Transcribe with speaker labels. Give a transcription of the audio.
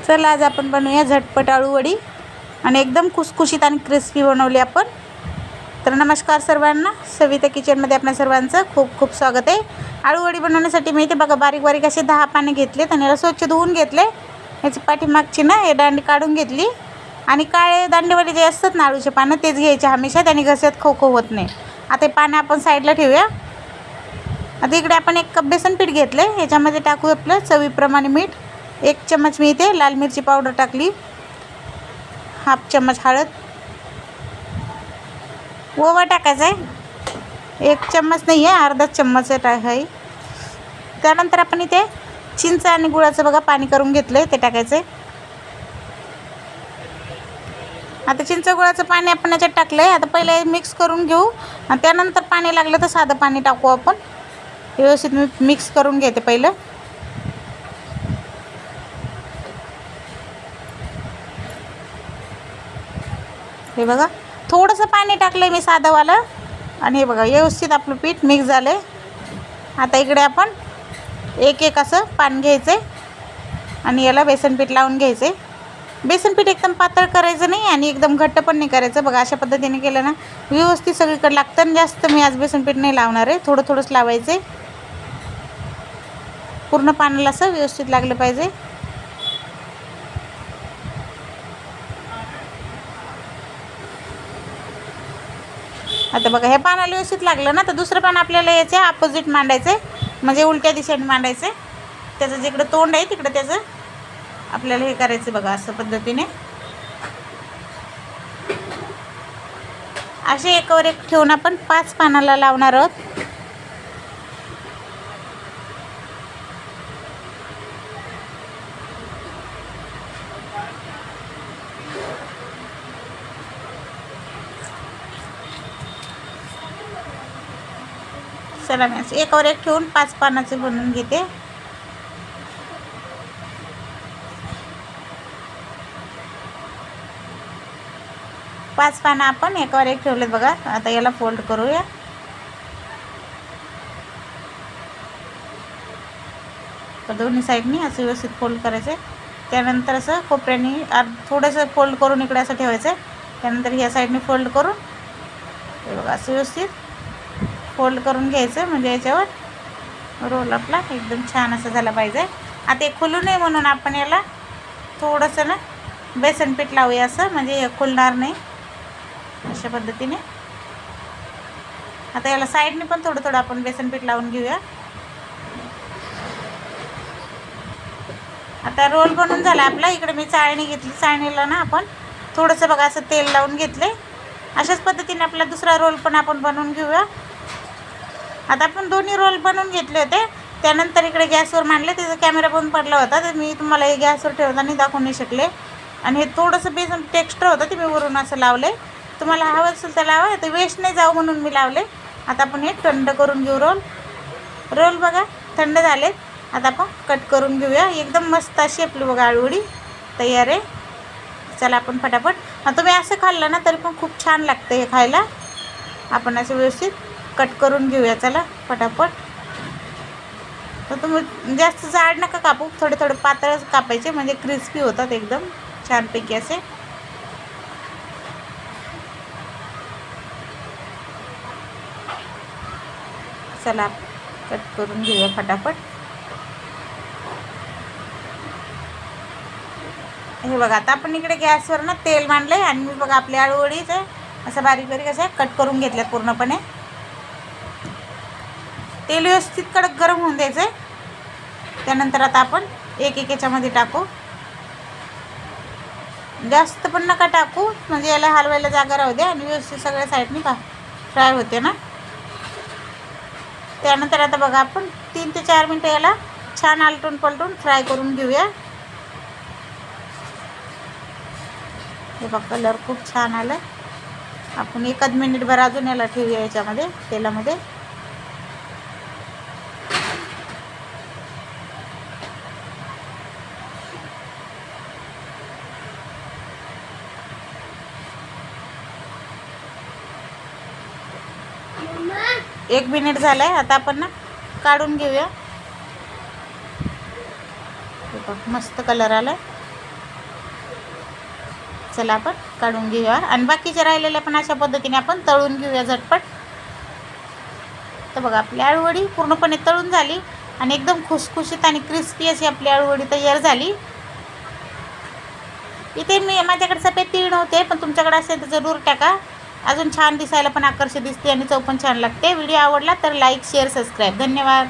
Speaker 1: चला आज आपण बनवूया झटपट आळू वडी आणि एकदम खुसखुशीत आणि क्रिस्पी बनवली आपण। तर नमस्कार सर्वांना, सविता किचनमध्ये आपल्या सर्वांचं खूप खूप स्वागत आहे। आळू वडी बनवण्यासाठी मी इथे बघा बारीक बारीक असे 10 पाने घेतले आणि याला स्वच्छ धुवून घेतले। याची पाठीमागची ना हे दांडी काढून घेतली आणि काळे दांडेवाले जे असतात ना आळूचे पानं तेच घ्यायचे हमेशा, त्याने घशात खो होत नाही। आता हे पानं आपण साईडला ठेवूया। आता इकडे आपण 1 कप बेसन पीठ घेतले, याच्यामध्ये टाकू आपलं चवीप्रमाणे मीठ, 1 चम्मच मी इथे लाल मिरची पावडर टाकली, हाफ चम्मच हळद, ओवा टाकायचा आहे 1 चम्मच नाही आहे, अर्धा चम्मच आहे। त्यानंतर आपण इथे चिंच आणि गुळाचं बघा पाणी करून घेतलंय ते टाकायचं आहे। आता चिंच गुळाचं पाणी आपण याच्यात टाकलंय। आता पहिले मिक्स करून घेऊ आणि त्यानंतर पाणी लागलं तर साधं पाणी टाकू आपण। व्यवस्थित मी मिक्स करून घेते पहिलं। हे बघा थोडंसं पाणी टाकलंय मी साधंवालं आणि हे बघा व्यवस्थित आपलं पीठ मिक्स झालंय। आता इकडे आपण एक असं पान घ्यायचं आणि याला बेसन पीठ लावून घ्यायचं। बेसन पीठ एकदम पातळ करायचं नाही आणि एकदम घट्ट पण नाही करायचं। बघा अशा पद्धतीने केलं ना व्यवस्थित सगळीकडे लागतं आणि जास्त मी आज बेसन पीठ नाही लावणार आहे, थोडं थोडंच लावायचं। पूर्ण पानाला असं व्यवस्थित लागलं पाहिजे। आता बघा हे पानाला व्यवस्थित लागलं ना तर दुसरं पान आपल्याला याच्या अपोजिट मांडायचं आहे, म्हणजे उलट्या दिशेने मांडायचं आहे। त्याचं जिकडं तोंड आहे तिकडं त्याचं आपल्याला हे करायचं बघा असं पद्धतीने। असे एकावर एक ठेवून आपण 5 पानाला लावणार आहोत। चला मी असं एकावर एक ठेवून 5 पानाचे बनवून घेते। पाच पानं आपण एकावर एक ठेवलेत बघा। आता याला फोल्ड करूया। तर दोन्ही साईडनी असं व्यवस्थित फोल्ड करायचं। त्यानंतर असं कोपऱ्याने थोडंसं फोल्ड करून इकडे असं ठेवायचं। त्यानंतर ह्या साईडने फोल्ड करून हे बघा असं व्यवस्थित फोल्ड करून घ्यायचं, म्हणजे याच्यावर रोल आपला एकदम छान असं झाला पाहिजे। आता हे खुलू नये म्हणून आपण याला थोडंसं ना बेसन पीठ लावूया असं, म्हणजे हे खुलणार नाही अशा पद्धतीने। आता याला साईडने पण थोडं थोडं आपण बेसन पीठ लावून घेऊया। आता रोल बनवून झाला आपला। इकडे मी चाळणी घेतली, चाळणीला ना आपण थोडंसं बघा असं तेल लावून घेतले। अशाच पद्धतीने आपला दुसरा रोल पण आपण बनवून घेऊया। आता आपण दोन्ही रोल बनवून घेतले होते, त्यानंतर इकडे गॅसवर मांडले। त्याचा कॅमेरा बंद पडला होता तर मी तुम्हाला हे गॅसवर ठेवताना दाखवू नाही शकले आणि हे थोडंसं बेसन टेक्स्चर होतं ते मी वरून असं लावले। तुम्हाला हवं असेल तर लावा, ते वेस्ट नाही जाऊ म्हणून मी लावले। आता आपण हे थंड करून घेऊ रोल बघा थंड झालेत। आता आपण कट करून घेऊया। एकदम मस्त अशी आपली बघा आळू वडी तयार आहे। चला आपण फटाफट, तुम्ही असं खाल्लं ना तरी पण खूप छान लागतं हे खायला। आपण असं व्यवस्थित कट करून घेऊया चला फटाफट। तर तुम्ही जास्त जाड नका कापू, थोडे थोडे पातळ कापायचे, म्हणजे क्रिस्पी होतात एकदम छानपैकी असे। चला कट करून घेऊया फटाफट। हे बघा आता आपण इकडे गॅसवर ना तेल मांडले आणि मी बघा आपली आळू वडीचे असं बारीक बारीक असे कट करून घेतल्यात पूर्णपणे। तेल व्यवस्थित कडक गरम होऊन द्यायचं। त्यानंतर आता आपण एक याच्यामध्ये टाकू, जास्त पण नका टाकू, म्हणजे याला हलवायला जागा राहू द्या आणि व्यवस्थित सगळ्या साईडनी फ्राय होते ना। त्यानंतर आता बघा आपण 3 ते 4 मिनटं याला छान आलटून पलटून फ्राय करून घेऊया। हे बघा कलर खूप छान आला। आपण 1 मिनिटभर अजून याला ठेवूया याच्यामध्ये तेलामध्ये। एक मिनिट झालाय, आता आपण ना काढून घेऊया। मस्त कलर आला। चला आपण काढून घेऊया आणि बाकीच्या राहिलेल्या पण अशा पद्धतीने आपण तळून घेऊया झटपट. तर बघा आपली आळूवडी पूर्णपणे तळून झाली आणि एकदम खुसखुशीत आणि क्रिस्पी अशी आपली आळूवडी तयार झाली. इथे माझ्याकडे सफेद तीळ नव्हते, पण तुमच्याकडे असेल तर जरूर टाका. अजून छान दिसायला पण आकर्षित दिसते आणि चव पण छान लागते. व्हिडिओ आवडला तर लाईक शेअर सबस्क्राईब. धन्यवाद.